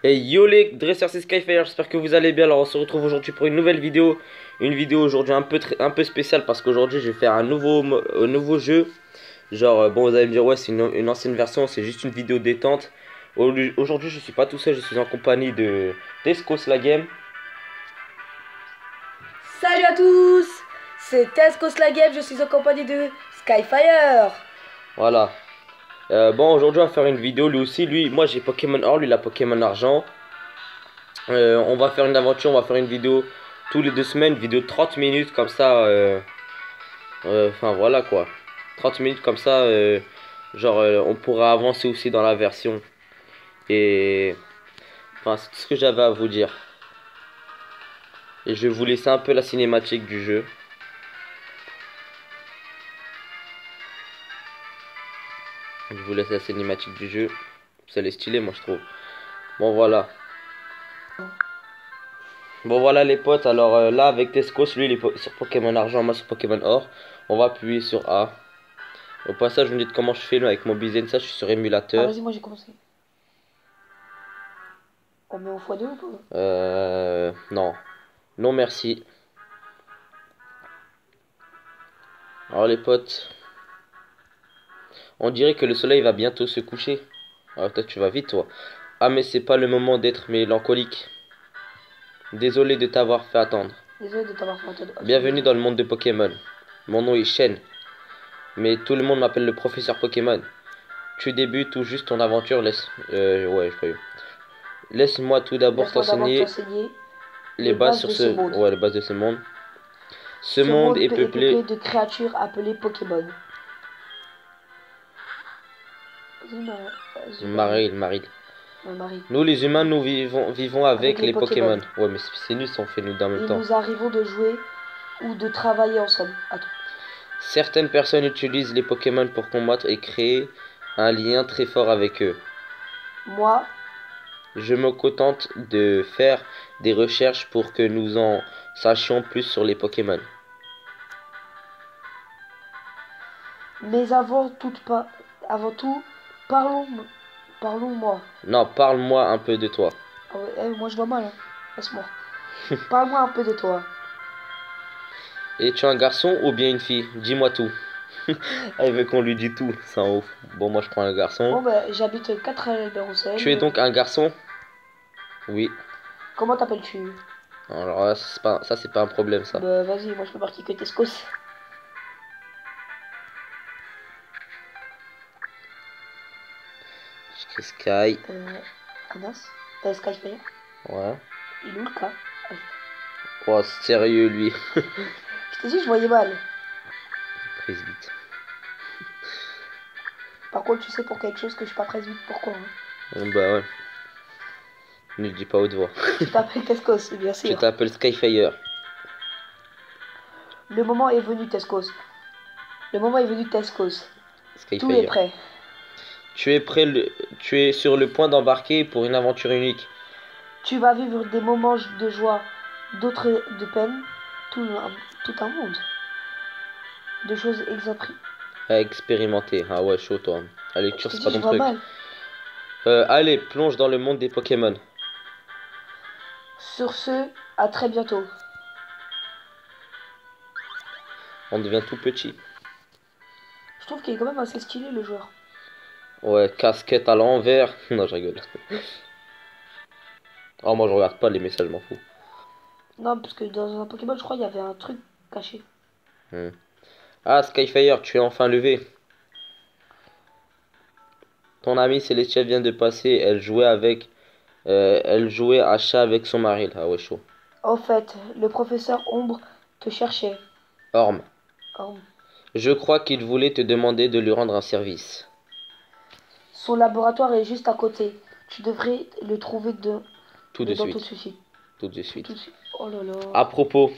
Et yo les dresseurs, c'est Skyfire, j'espère que vous allez bien. Alors on se retrouve aujourd'hui pour une nouvelle vidéo. Une vidéo aujourd'hui un peu spéciale parce qu'aujourd'hui je vais faire un nouveau jeu. Genre bon, vous allez me dire ouais, c'est une ancienne version, c'est juste une vidéo détente. Aujourd'hui je suis pas tout seul, je suis en compagnie de Tescos la game. Salut à tous, c'est Tescos la game, je suis en compagnie de Skyfire. Voilà. Bon, aujourd'hui on va faire une vidéo. Lui aussi, moi j'ai Pokémon Or, lui il a Pokémon Argent. On va faire une aventure, on va faire une vidéo tous les 2 semaines, vidéo de 30 minutes comme ça. Enfin voilà quoi. 30 minutes comme ça, genre on pourra avancer aussi dans la version. Et enfin c'est tout ce que j'avais à vous dire. Et je vais vous laisser un peu la cinématique du jeu. Je vous laisse la cinématique du jeu. Ça est stylé moi je trouve. Bon voilà. Bon voilà les potes, alors là avec Tescos, lui il est sur Pokémon Argent, moi sur Pokémon Or. On va appuyer sur A. Au passage, vous me dites comment je fais là, avec mon business, ça je suis sur Ah émulateur. vas-y, moi j'ai commencé. On met au x2 ou pas? Non. Non merci. Alors les potes, on dirait que le soleil va bientôt se coucher. Alors peut-être tu vas vite toi. Ah mais c'est pas le moment d'être mélancolique. Désolé de t'avoir fait attendre. Désolé de t'avoir fait entendre. Bienvenue dans le monde de Pokémon. Mon nom est Shen. Mais tout le monde m'appelle le professeur Pokémon. Tu débutes tout juste ton aventure, ouais, je crois. Laisse-moi tout d'abord t'enseigner les bases sur ce... monde. Ouais, les bases de ce monde. Ce Ce monde monde est peuplé... de créatures appelées Pokémon. Marie. Marie. Nous les humains, nous vivons avec les Pokémon. Ouais, mais c'est nul si on fait nous dans le même Et temps. nous arrivons de jouer ou de travailler ensemble. Attends. Certaines personnes utilisent les Pokémon pour combattre et créer un lien très fort avec eux. Moi, je me contente de faire des recherches pour que nous en sachions plus sur les Pokémon. Mais avant tout, parlons-moi. Non, parle-moi un peu de toi. Ah ouais, moi je vois mal, hein. Laisse-moi. Parle-moi un peu de toi. Es-tu un garçon ou bien une fille? Dis-moi tout. Elle veut qu'on lui dise tout, c'est un ouf. Bon, moi je prends un garçon. Bon, bah, j'habite 4 à Roussel. Tu es donc un garçon? Oui. Comment t'appelles-tu? Alors là, ça c'est pas un problème ça. Bah, vas-y, moi je peux marquer que Tescos. Sky. Anas? Skyfire? Ouais. Il est où le cas? Oh, sérieux lui. Je t'ai dit, je voyais mal. Prise vite. Par contre, tu sais pour quelque chose que je suis pas prise vite, pourquoi hein? Bah ouais. Ne le dis pas haute voix. Tu t'appelles Tescos, bien sûr. Tu t'appelles Skyfire. Le moment est venu, Tescos. Le moment est venu, Tescos. Skyfire. Tout est prêt. Tu es sur le point d'embarquer pour une aventure unique. Tu vas vivre des moments de joie, d'autres de peine, tout un monde de choses À expérimenter. Ah ouais, chaud toi. La lecture, c'est pas ton truc. Mal. Allez, plonge dans le monde des Pokémon. Sur ce, à très bientôt. On devient tout petit. Je trouve qu'il est quand même assez stylé le joueur. Ouais, casquette à l'envers. Non, je rigole. Oh, moi je regarde pas les messages, je m'en fous. Non, parce que dans un Pokémon, je crois qu'il y avait un truc caché. Ah, Skyfire, tu es enfin levé. Ton amie Célestia vient de passer. Elle jouait à chat avec son mari. Ah ouais, chaud. Au fait, le professeur Ombre te cherchait. Orme. Orme. Je crois qu'il voulait te demander de lui rendre un service. Son laboratoire est juste à côté. Tu devrais le trouver tout de suite. Tout de suite. Oh là là. À propos.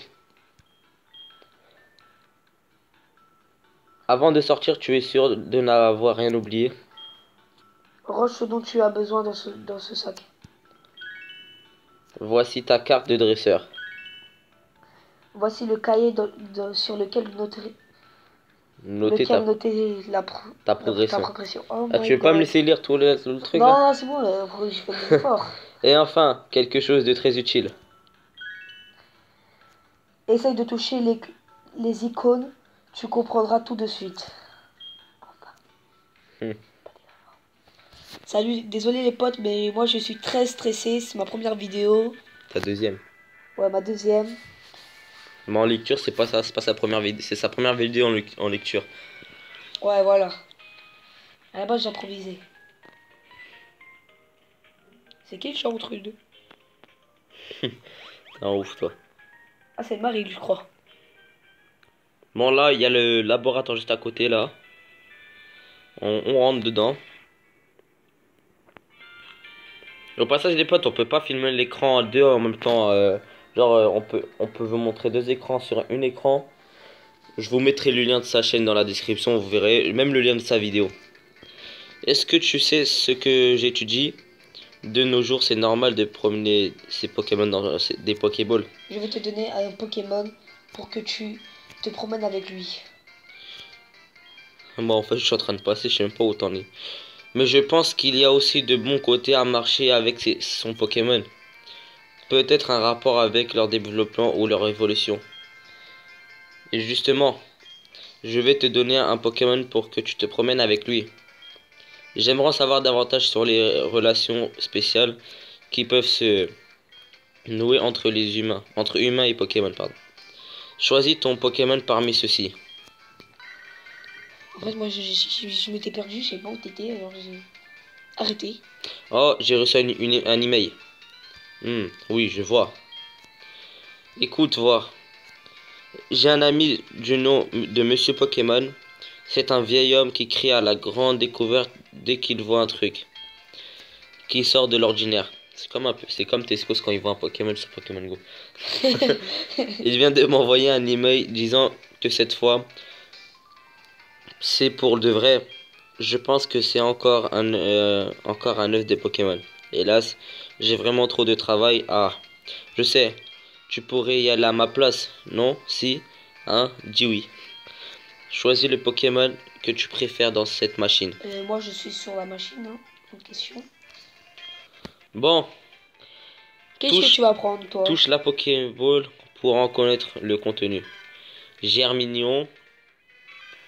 Avant de sortir, tu es sûr de n'avoir rien oublié? Range ce dont tu as besoin dans ce sac. Voici ta carte de dresseur. Voici le cahier sur lequel noter ta progression. Oh tu veux pas me laisser lire tout le truc non, là? Non, c'est bon, je fais des efforts. Et enfin, quelque chose de très utile. Essaye de toucher les icônes, tu comprendras tout de suite. Hmm. Salut, désolé les potes, mais moi je suis très stressé, c'est ma première vidéo. Ta deuxième. Ouais, ma deuxième. Mais en lecture, c'est pas ça, c'est pas sa première vidéo, c'est sa première vidéo en lecture. Ouais, voilà. À la base, j'improvisais. C'est qui le chat entre les deux? T'es un ouf, toi. Ah, c'est Marie, je crois. Bon, là, il y a le laboratoire juste à côté, là. On rentre dedans. Au passage, les potes, on peut pas filmer l'écran à deux en même temps. On peut vous montrer deux écrans sur un écran. Je vous mettrai le lien de sa chaîne dans la description, vous verrez, même le lien de sa vidéo. Est-ce que tu sais ce que j'étudie? De nos jours, c'est normal de promener ces Pokémon dans des Pokéballs. Je vais te donner un Pokémon pour que tu te promènes avec lui. Moi, en fait, je suis en train de passer, je sais même pas où t'en es. Mais je pense qu'il y a aussi de bons côtés à marcher avec son Pokémon. Peut-être un rapport avec leur développement ou leur évolution. Et justement, je vais te donner un Pokémon pour que tu te promènes avec lui. J'aimerais en savoir davantage sur les relations spéciales qui peuvent se nouer entre humains et Pokémon, pardon. Choisis ton Pokémon parmi ceux-ci. En fait, moi, je m'étais perdu, je sais pas où t'étais, alors j'ai arrêté. Oh, j'ai reçu un email. Oui, je vois. Écoute, voir. J'ai un ami du nom de Monsieur Pokémon. C'est un vieil homme qui crie à la grande découverte dès qu'il voit un truc qui sort de l'ordinaire. C'est comme Tescos quand il voit un Pokémon sur Pokémon Go. Il vient de m'envoyer un email disant que cette fois, c'est pour de vrai. Je pense que c'est encore un œuf des Pokémon. Hélas, j'ai vraiment trop de travail. Ah, je sais, tu pourrais y aller à ma place, non? Si? Hein? Dis oui. Choisis le Pokémon que tu préfères dans cette machine. Moi, je suis sur la machine, hein. Une question. Bon, Qu'est-ce que touche, tu vas prendre, toi? touche la Pokéball pour en connaître le contenu. Germignon,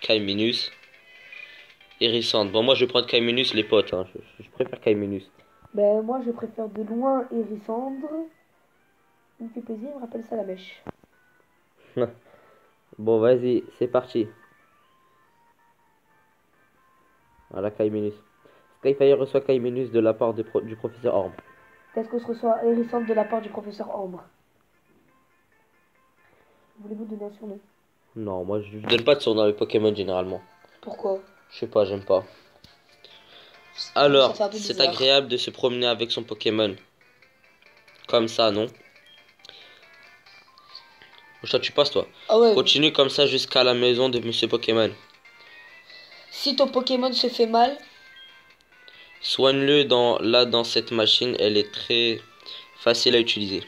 Kaiminus, Hérissante. Bon, moi je vais prendre Kaiminus, les potes. Hein. Je préfère Kaiminus. Ben, moi, je préfère de loin Hérissandre. Il me fait plaisir, il me rappelle ça la mèche. Bon, vas-y, c'est parti. Voilà, Kaiminus. Skyfire reçoit Kaiminus de la part du professeur Orb. Qu'est-ce que se reçoit Hérissandre de la part du professeur Ambre? Voulez-vous donner un surnom? Non, moi je donne pas de surnom avec Pokémon généralement. Pourquoi? Je sais pas, j'aime pas. Ça Alors, fait un peu c'est bizarre. agréable de se promener avec son Pokémon. Comme ça, non? Toi, tu passes, toi. Ah ouais. Continue comme ça jusqu'à la maison de Monsieur Pokémon. Si ton Pokémon se fait mal, Soigne-le dans cette machine, elle est très facile à utiliser.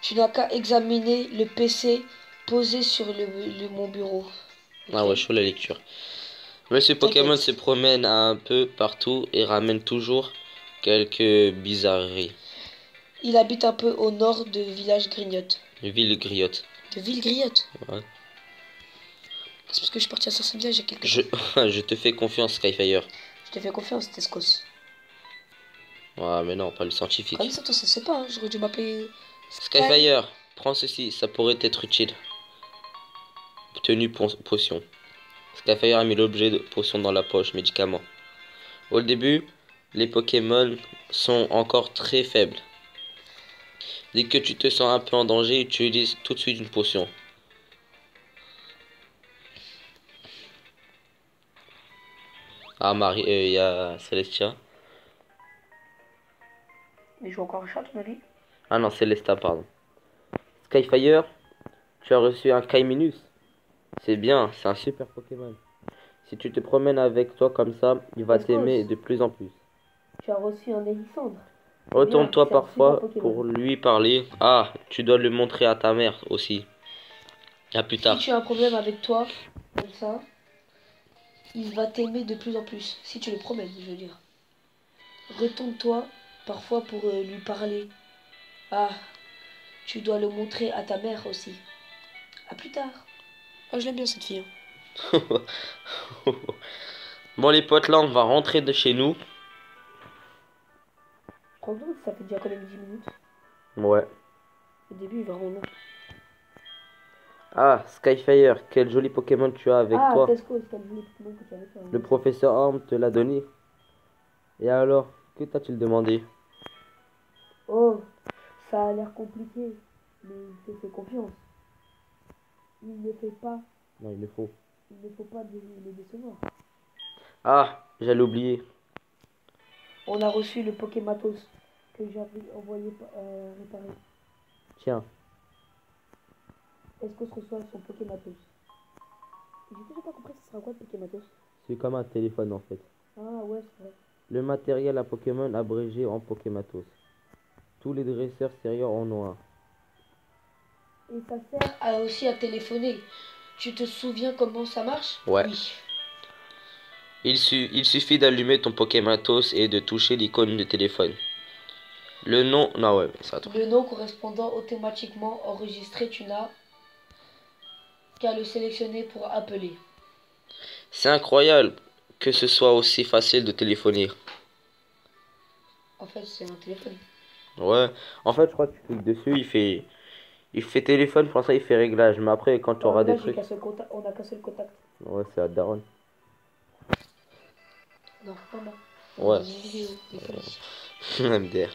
tu n'as qu'à examiner le PC posé sur mon bureau. Ah Ok. ouais, je suis la lecture. Monsieur Pokémon se T'inquiète. promène un peu partout et ramène toujours quelques bizarreries. Il habite un peu au nord de Village Grignotte. Ville griotte. De Ville Griotte? Ouais. C'est parce que je suis parti à Saint-Village il y a quelques Je, temps. je te fais confiance, Skyfire. Je te fais confiance, Tescos. Ouais, mais non, pas le Comme scientifique. ça, toi, ça se sait pas, hein. J'aurais dû m'appeler Skyfire, prends ceci, ça pourrait être utile. Tenue potion. Skyfire a mis l'objet de potion dans la poche, médicament. Au début, les Pokémon sont encore très faibles. Dès que tu te sens un peu en danger, utilise tout de suite une potion. Ah, Marie, il y a Celestia. Mais je joue encore un chat, ton avis? Ah non, Celesta, pardon. Skyfire, tu as reçu un Kaiminus. C'est bien, c'est un super Pokémon. Si tu te promènes avec toi comme ça, il va t'aimer de plus en plus. Tu as reçu un Hérissandre. Retourne-toi C'est un parfois super Pokémon. pour lui parler. Ah, tu dois le montrer à ta mère aussi. À plus Si tard. tu as un problème avec toi, comme ça, il va t'aimer de plus en plus. Si tu le promènes, je veux dire. retourne-toi parfois pour lui parler. Ah, tu dois le montrer à ta mère aussi. À plus tard. Ah, je l'aime bien cette fille. Bon les potes, là on va rentrer de chez nous. Prends donc, ça fait déjà quand même 10 minutes. Ouais. Le début est vraiment long. Ah, Skyfire, quel joli Pokémon tu as avec toi. Tesco, c'est le Pokémon que tu avais fait. Le professeur Arm te l'a donné. Et alors, que t'a-t-il demandé? Oh, ça a l'air compliqué, mais il te fait confiance. Il ne fait pas, Non, il le faut. il ne faut pas le décevoir. Ah, j'allais oublier. On a reçu le Pokématos que j'avais envoyé réparer. Tiens, Est-ce qu'on se reçoit son Pokématos? J'ai toujours pas compris ce sera quoi le Pokématos. c'est comme un téléphone en fait. Ah ouais, c'est vrai. Le matériel à Pokémon abrégé en Pokématos. Tous les dresseurs sérieux en ont un. Et ça sert aussi à téléphoner. Tu te souviens comment ça marche? Ouais. Oui. Il suffit d'allumer ton Pokématos et de toucher l'icône de téléphone. Le nom... Non, ouais, c'est à toi. Le nom correspondant automatiquement enregistré, tu n'as qu'à le sélectionner pour appeler. C'est incroyable que ce soit aussi facile de téléphoner. En fait, c'est un téléphone. Ouais, en fait, je crois que tu cliques dessus, il fait téléphone, pour ça il fait réglage. Mais après, quand tu auras des trucs... On a qu'un seul contact. Ouais, c'est à Daron. Non, vraiment. Ouais. Vidéo, des folies. MDR.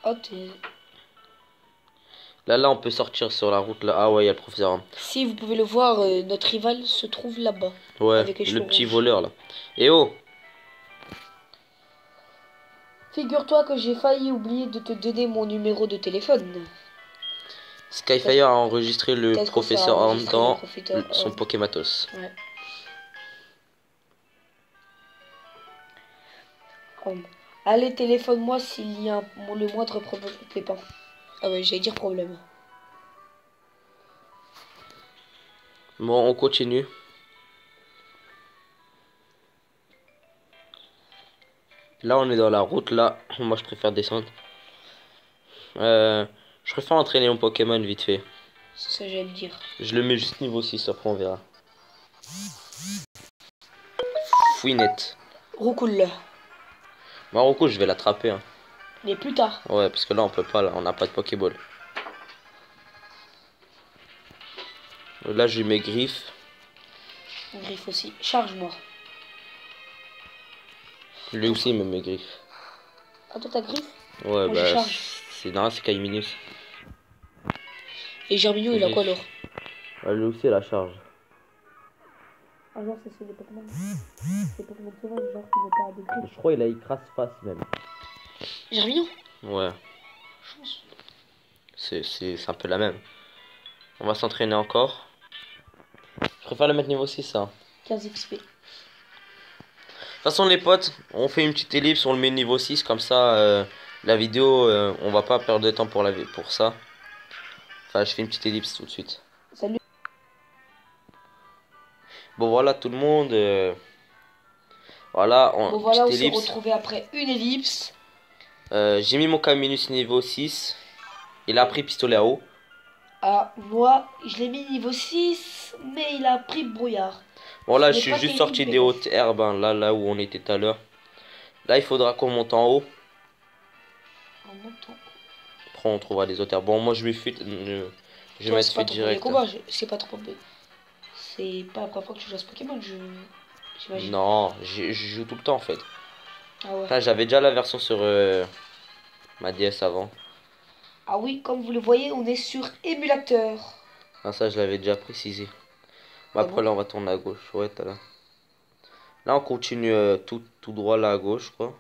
Oh, t'es... Là, on peut sortir sur la route, là. Ah ouais, il y a le professeur Arm. Si vous pouvez le voir, notre rival se trouve là-bas. Ouais, avec les le cheveux petit rouges. voleur, là. Eh oh! Figure-toi que j'ai failli oublier de te donner mon numéro de téléphone. Skyfire a enregistré le Qu'est-ce qu'on professeur s'est Arm enregistré, dans le professeur son Arm. Pokématos. Ouais. Allez, téléphone-moi s'il y a le moindre pépin. Ah ouais, j'allais dire problème. Bon, on continue. Là, on est dans la route, là. Moi, je préfère descendre. Je préfère entraîner mon Pokémon vite fait. C'est ça que j'allais dire. Je le mets juste niveau 6, après on verra. Fouinette. Roucoule. Marocco, je vais l'attraper. Hein. Mais plus tard. Ouais, parce que là, on peut pas, là. On n'a pas de Pokéball. Là, j'ai mes griffes. Griffe aussi. Charge-moi. Lui aussi, il me met griffes. Ah, toi, ta griffe? Ouais, moi, bah, c'est non, c'est Kaiminus. Et Germinio, il a quoi alors? Ouais, lui aussi, la charge. Ah, genre, c'est des Pokémon. Des Pokémon sauvages, genre, qui n'ont pas de griffes. Je crois qu'il a écrase face même. Germinio? Ouais. C'est un peu la même. On va s'entraîner encore. Je préfère le mettre niveau 6, ça. 15 XP. De toute façon, les potes, on fait une petite ellipse, on le met niveau 6, comme ça, la vidéo, on va pas perdre de temps pour ça. Enfin, je fais une petite ellipse tout de suite. Salut. Bon, voilà tout le monde. Voilà, Bon, voilà, on petite s'est ellipse. retrouvé après une ellipse. J'ai mis mon Caminus niveau 6. Il a pris pistolet à eau. Ah, moi, je l'ai mis niveau 6, mais il a pris brouillard. Voilà, Ce je n'est suis pas juste terrible, sorti mais des bon. hautes herbes, hein, là où on était tout à l'heure. Là, il faudra qu'on monte en haut. En montant. Après, on trouvera des autres herbes. Bon, moi, je vais fuite. Je vais mettre fuite direct. C'est pas trop peu. C'est pas la première fois que tu joues à ce Pokémon, j'imagine. Non, je joue tout le temps en fait. Ah ouais. Enfin, j'avais déjà la version sur ma DS avant. Ah oui, comme vous le voyez, on est sur émulateur. Ah, ça, je l'avais déjà précisé. Bah, Ah après, bon là, on va tourner à gauche. Ouais, t'as là. Là, on continue tout droit là à gauche, quoi.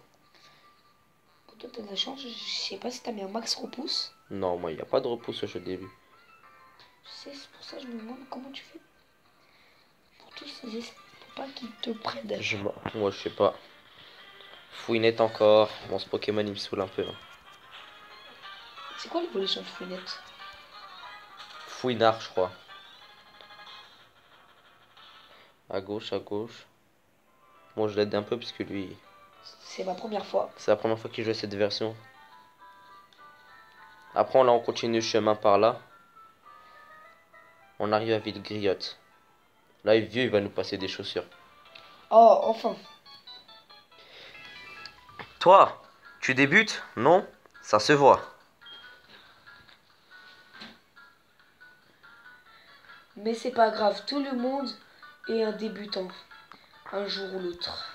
Toi, t'as de la chance, je sais pas si t'as mis un max repousse. Non, moi, il n'y a pas de repousse au jeu début. Tu sais, c'est pour ça que je me demande comment tu fais. Pour tous ces essais, pour pas qu'ils te prennent. Moi, je sais pas. Fouinette encore. Bon, ce Pokémon, il me saoule un peu. Hein. C'est quoi l'évolution de Fouinette? Fouinard, je crois. À gauche, à gauche. Bon, je l'aide un peu parce que lui, C'est ma première fois. C'est la première fois qu'il joue à cette version. Après, là, on continue le chemin par là. On arrive à Villegriotte. Là, le vieux, il va nous passer des chaussures. Oh, enfin. Toi, tu débutes? Non? Ça se voit. Mais c'est pas grave, tout le monde est un débutant, un jour ou l'autre.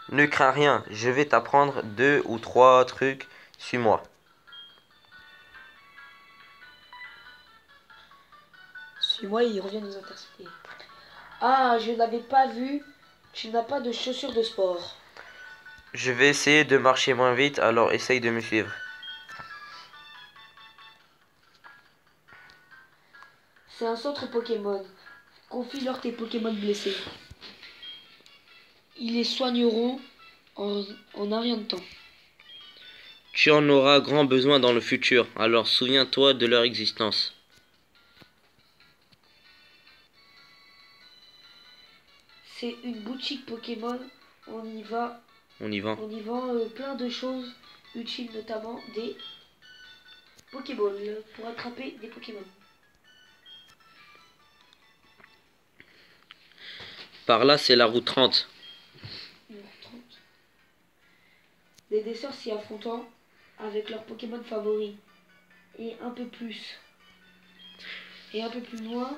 Ne crains rien, je vais t'apprendre 2 ou 3 trucs. Suis-moi. Suis-moi et il revient nous intercepter. Ah, je n'avais pas vu. Tu n'as pas de chaussures de sport. Je vais essayer de marcher moins vite, alors essaye de me suivre. C'est un centre Pokémon. Confie-leur tes Pokémon blessés. Ils les soigneront en un rien de temps. Tu en auras grand besoin dans le futur, alors souviens-toi de leur existence. C'est une boutique Pokémon. On y va. On y va. On y vend plein de choses utiles, notamment des Pokéballs pour attraper des Pokémon. Par là, c'est la route 30. Numéro 30. Les deux sœurs s'y affrontant avec leurs Pokémon favoris. Et un peu plus. Et un peu plus loin,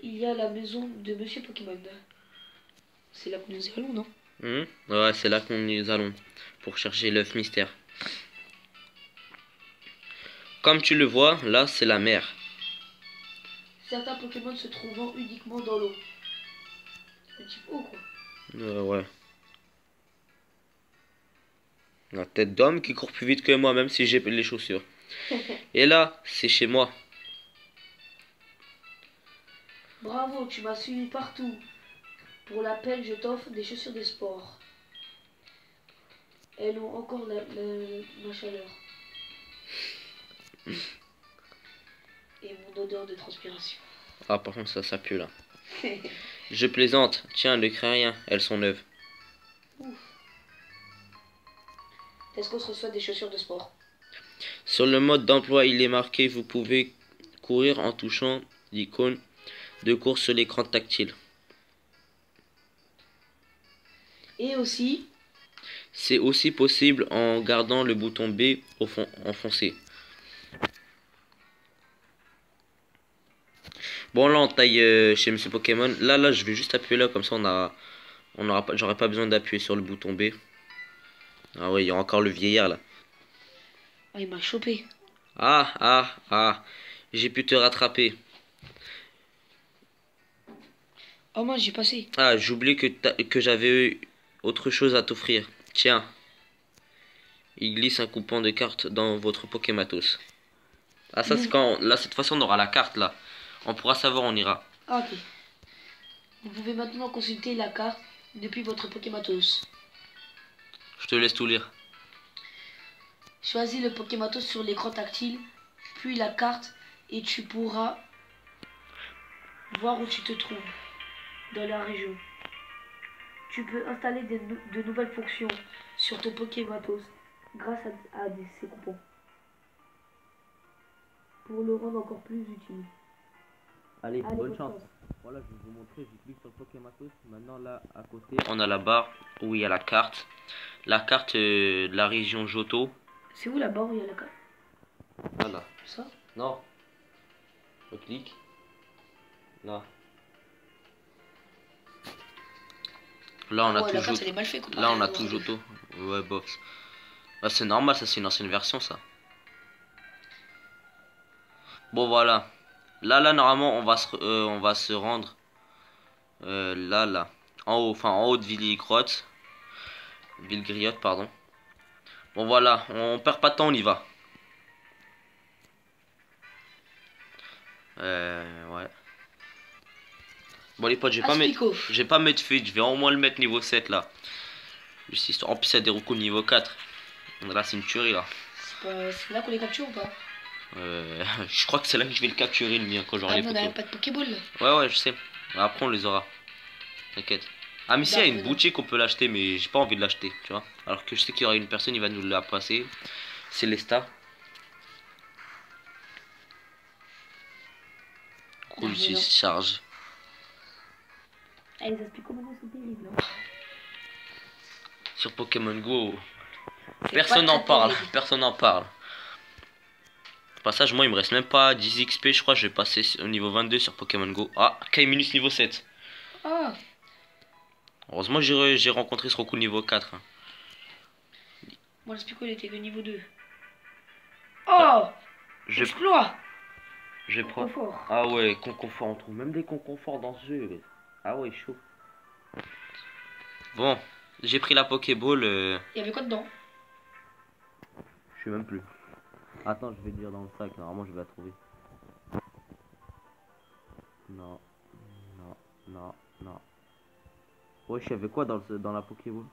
il y a la maison de Monsieur Pokémon. C'est là que nous y allons, non? Ouais, c'est là qu'on nous allons pour chercher l'œuf mystère. Comme tu le vois, là, c'est la mer. Certains Pokémon se trouvant uniquement dans l'eau. Le type eau, quoi. Ouais. La tête d'homme qui court plus vite que moi, même si j'ai les chaussures. Et là, c'est chez moi. Bravo, tu m'as suivi partout. Pour la peine, je t'offre des chaussures de sport. Elles ont encore ma chaleur. Et mon odeur de transpiration. Ah, par contre, ça pue là. Je plaisante. Tiens, ne crains rien, elles sont neuves. Est-ce qu'on se reçoit des chaussures de sport? Sur le mode d'emploi, il est marqué, vous pouvez courir en touchant l'icône de course sur l'écran tactile. Et aussi, C'est aussi possible en gardant le bouton B enfoncé. Bon, là, on taille chez Monsieur Pokémon. Là, je vais juste appuyer là, comme ça, j'aurai pas besoin d'appuyer sur le bouton B. Ah ouais, il y a encore le vieillard là. ah, il m'a chopé. Ah, j'ai pu te rattraper. Oh mince, j'ai passé. Ah, j'oublie que j'avais autre chose à t'offrir. Tiens, il glisse un coupon de carte dans votre Pokématos. Ah, ça c'est quand... Là, cette fois-ci, on aura la carte là. On pourra savoir, on ira. Ah, ok. Vous pouvez maintenant consulter la carte depuis votre Pokématos. Je te laisse tout lire. Choisis le Pokématos sur l'écran tactile, puis la carte, et tu pourras voir où tu te trouves dans la région. Tu peux installer de nouvelles fonctions sur ton Pokématos grâce à ces coupons pour le rendre encore plus utile. Allez, bonne chance. Voilà, je vais vous montrer. Je clique sur le Pokématos. Maintenant, là, à côté, on a la barre où il y a la carte. La carte de la région Johto. C'est où la barre où il y a la carte? Voilà. Ça? Non. Je clique. Là. Là, on a tout la carte, Johto. elle est mal faite, Là, on a tout Johto. Ouais, bof. Bah, c'est normal, ça, c'est une ancienne version, ça. Bon, voilà. Là, normalement, on va se rendre là. En haut, enfin, en haut de Villegriotte. Villegriotte, pardon. Bon, voilà, on perd pas de temps, on y va. Ouais. Bon, les potes, je vais pas mettre feed, je vais au moins le mettre niveau 7 là. Juste histoire. En plus, il y a des recos niveau 4. Là, c'est une tuerie là. C'est là qu'on les capture ou pas? Je crois que c'est là que je vais le capturer le mien quand j'aurai les on n'a photos. pas de Pokéball. Ouais, je sais. Après, on les aura. T'inquiète. Ah mais si, il y a une Bah, boutique, on peut l'acheter, mais j'ai pas envie de l'acheter, tu vois. Alors que je sais qu'il y aura une personne, il va nous la passer. C'est les stars. Cool, si se charge. Ah, les aspects commandants sont terribles. Hein. Sur Pokémon Go, C'est personne pas n'en très parle, terrible. personne n'en parle. Passage, moi il me reste même pas 10 XP, je crois, je vais passer au niveau 22 sur Pokémon Go. Ah, Kaiminus niveau 7. Ah, Heureusement j'ai rencontré ce Roku niveau 4. moi l'aspect il était que niveau 2. Oh, Je exploit. je prends. Confort. Ah ouais, conconfort, on trouve même des conconforts dans ce jeu. Ah ouais, chaud. Bon, j'ai pris la Pokéball. Il y avait quoi dedans? Je sais même plus. Attends, je vais dire dans le sac, normalement je vais la trouver. Non, non, non, non. Ouais, je savais quoi dans la Pokéball?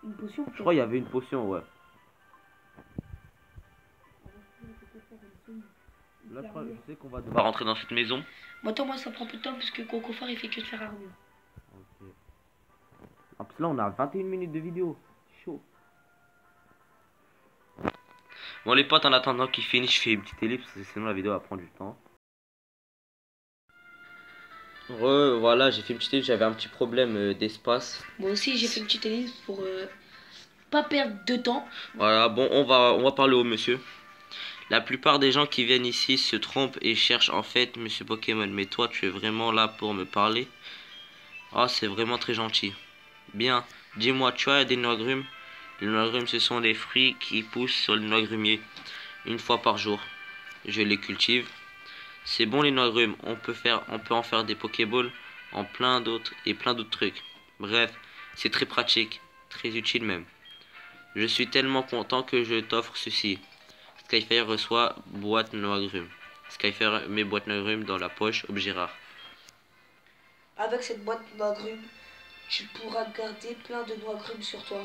Une potion. Je crois qu'il y avait une potion, ouais. Là, je sais qu'on va devoir rentrer dans cette maison. Bon, attends, moi ça prend peu de temps parce que Confort il fait que de faire armure. Ok. En plus, là, on a 21 minutes de vidéo. Chaud. Bon, les potes, en attendant qu'ils finissent, je fais une petite ellipse, sinon la vidéo va prendre du temps. Voilà, j'ai fait une petite ellipse, j'avais un petit problème d'espace. Moi aussi j'ai fait une petite analyse pour pas perdre de temps. Voilà, bon, on va parler au monsieur. La plupart des gens qui viennent ici se trompent et cherchent en fait Monsieur Pokémon. Mais toi, tu es vraiment là pour me parler. Ah, c'est vraiment très gentil. Bien, dis-moi, tu as des noix agrumes? Les noix agrumes, ce sont des fruits qui poussent sur le noix agrumier une fois par jour. Je les cultive. C'est bon les noix agrumes. On peut en faire des Pokéballs en plein d'autres trucs. Bref, c'est très pratique, très utile même. Je suis tellement content que je t'offre ceci. Skyfire reçoit boîte noix agrumes. Skyfire met boîte noix agrumes dans la poche, objet rare. Avec cette boîte de noix agrumes, tu pourras garder plein de noix agrumes sur toi.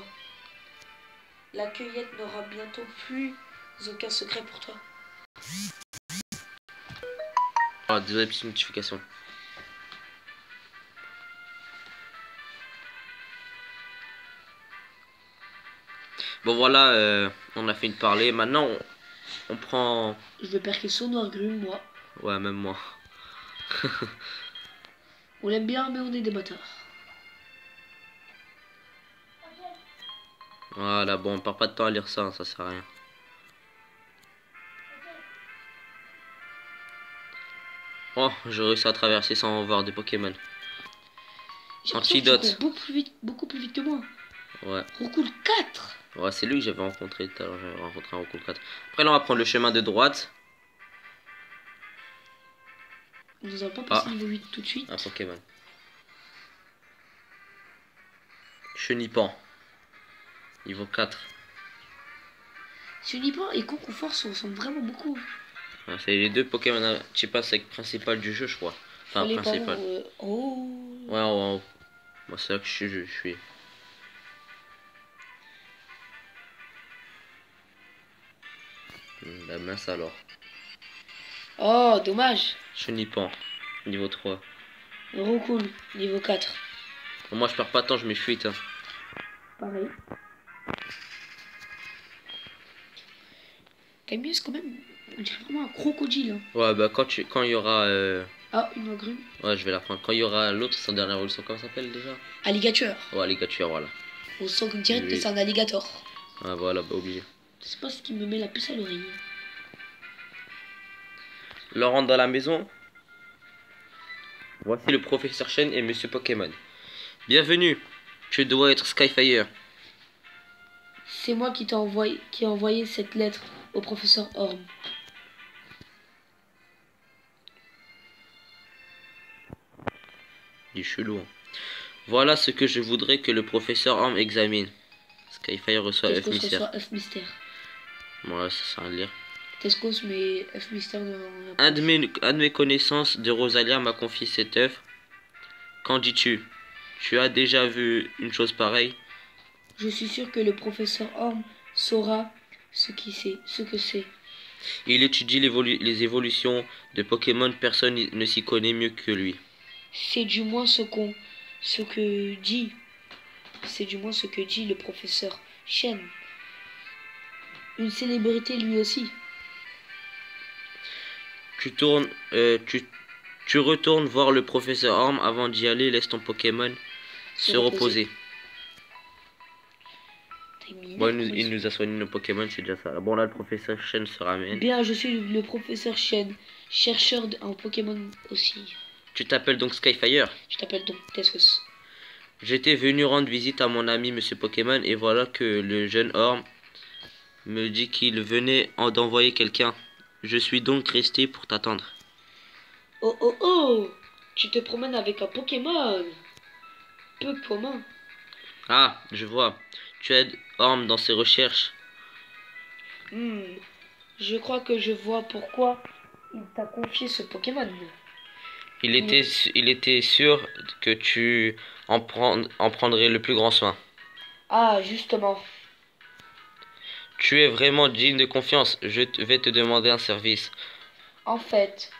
La cueillette n'aura bientôt plus aucun secret pour toi. Ah, désolé, petite notification. Bon voilà, on a fait une parlée. Maintenant, on prend... Je vais perquer son noix agrumes, moi. Ouais, même moi. On l'aime bien, mais on est des bâtards. Voilà, bon, on perd pas de temps à lire ça, hein, ça sert à rien. Oh, j'ai réussi à traverser sans voir des Pokémon. Antidote. Beaucoup plus vite que moi. Ouais. Recoule 4. Ouais, c'est lui que j'avais rencontré tout à l'heure. J'avais rencontré un Roku 4. Après, là, on va prendre le chemin de droite. Nous allons pas passer niveau 8 tout de suite. Un Pokémon. Chenipan. Niveau 4. Chenipan et Confort se ressemblent vraiment beaucoup. Ouais, c'est les deux Pokémon. Je sais pas, c'est le principal du jeu, je crois. Enfin, Les principal. parents, oh. Ouais, en haut. Moi, c'est là que je suis. Bah mince alors. Oh, dommage. Chenipan. Niveau 3. Recoule, niveau 4. Bon, moi, je perds pas de temps, je m'effuite. Hein. Pareil. Camus, quand même, on dirait vraiment un crocodile. Hein. Ouais, bah quand il y aura... Ah, une agrume. Ouais, je vais la prendre. Quand il y aura l'autre, sa dernière évolution, comment ça s'appelle déjà? Alligator. Ouais, alligator, voilà. On sent que direct que Oui. c'est un alligator. Ah, voilà, bah obligé. C'est pas ce qui me met la puce à l'oreille. L'on rentre dans la maison. Voici le professeur Chen et Monsieur Pokémon. Bienvenue. Tu dois être Skyfire. C'est moi qui ai envoyé cette lettre au professeur Orm. Du chelou. Hein. Voilà ce que je voudrais que le professeur Orm examine. Skyfire reçoit Qu'est-ce F qu'on se mystère. reçoit F mystère. Voilà, ça sert à lire. Qu'est-ce qu'on se met F mystère dans la Un de mes connaissances de Rosalia m'a confié cette œuvre. Qu'en dis-tu? Tu as déjà vu une chose pareille? Je suis sûr que le professeur Orm saura ce que c'est. Il étudie les évolutions de Pokémon, personne ne s'y connaît mieux que lui. C'est du moins ce que dit. C'est du moins ce que dit le professeur Chen. Une célébrité lui aussi. Tu retournes voir le professeur Orm avant d'y aller. Laisse ton Pokémon se reposer. Bon, il nous a soigné nos Pokémon, c'est déjà ça. Bon, là, le professeur Chen se ramène. Bien, je suis le professeur Chen, chercheur en Pokémon aussi. Tu t'appelles donc Skyfire? Je t'appelle donc Tessos. J'étais venu rendre visite à mon ami Monsieur Pokémon et voilà que le jeune Orm me dit qu'il venait d'envoyer quelqu'un. Je suis donc resté pour t'attendre. Oh oh oh! Tu te promènes avec un Pokémon peu commun. Ah, je vois. Tu aides Orm dans ses recherches. Je crois que je vois pourquoi il t'a confié ce Pokémon. Il était sûr que tu en prendrais le plus grand soin. Ah, justement. Tu es vraiment digne de confiance. Je vais te demander un service. En fait,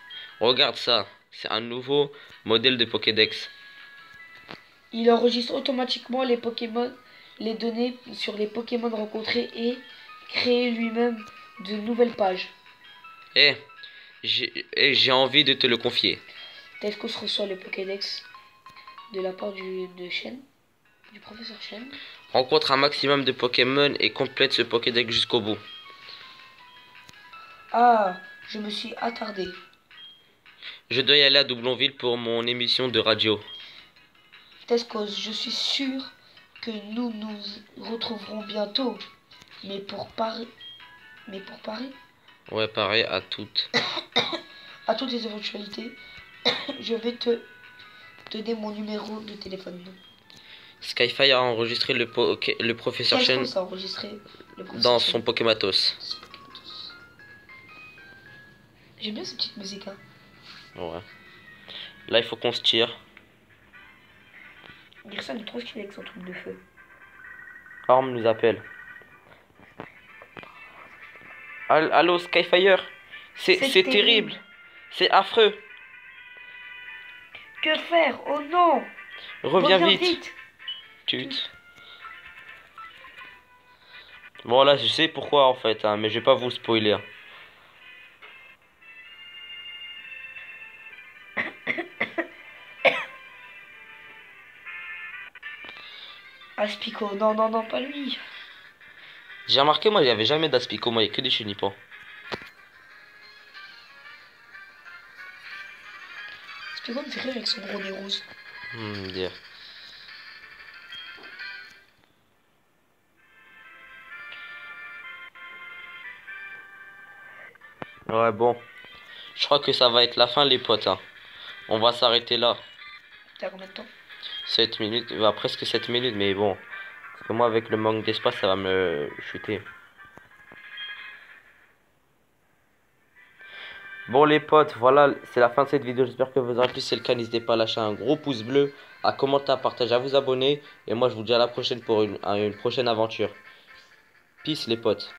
Regarde ça. C'est un nouveau modèle de Pokédex. il enregistre automatiquement les Pokémon, les données sur les Pokémon rencontrés et crée lui-même de nouvelles pages. J'ai envie de te le confier. Tescos reçoit le Pokédex de la part du professeur Chen. Rencontre un maximum de Pokémon et complète ce Pokédex jusqu'au bout. Ah, je me suis attardé. Je dois y aller à Doublonville pour mon émission de radio. Tescos, je suis sûr que nous nous retrouverons bientôt. Mais pour Paris. Ouais, pareil à toutes. À toutes les éventualités, je vais te donner mon numéro de téléphone. Skyfire a enregistré le professeur Chen dans son Pokématos. J'aime bien cette petite musique. Hein. Ouais. Là, il faut qu'on se tire. Gerson est trop stylé avec son truc de feu. Orm nous appelle. Allô, Skyfire? C'est terrible. C'est affreux. Que faire? Oh non! Reviens vite. Tut. Bon, là, je sais pourquoi en fait, hein, mais je vais pas vous spoiler. Hein. Aspico, non, non, non, pas lui. J'ai remarqué, moi, il n'y avait jamais d'Aspico, moi, il n'y a que des Chunipans. Aspico me fait rire avec son gros nez rose. Dire. Ouais, bon. Je crois que ça va être la fin, les potes. Hein. On va s'arrêter là. T'as combien de temps? 7 minutes, bah, presque 7 minutes, mais bon. Parce que moi, avec le manque d'espace, ça va me chuter. Bon, les potes, voilà, c'est la fin de cette vidéo. J'espère que vous aurez plu. Si c'est le cas, n'hésitez pas à lâcher un gros pouce bleu, à commenter, à partager, à vous abonner. Et moi, je vous dis à la prochaine pour une prochaine aventure. Peace, les potes.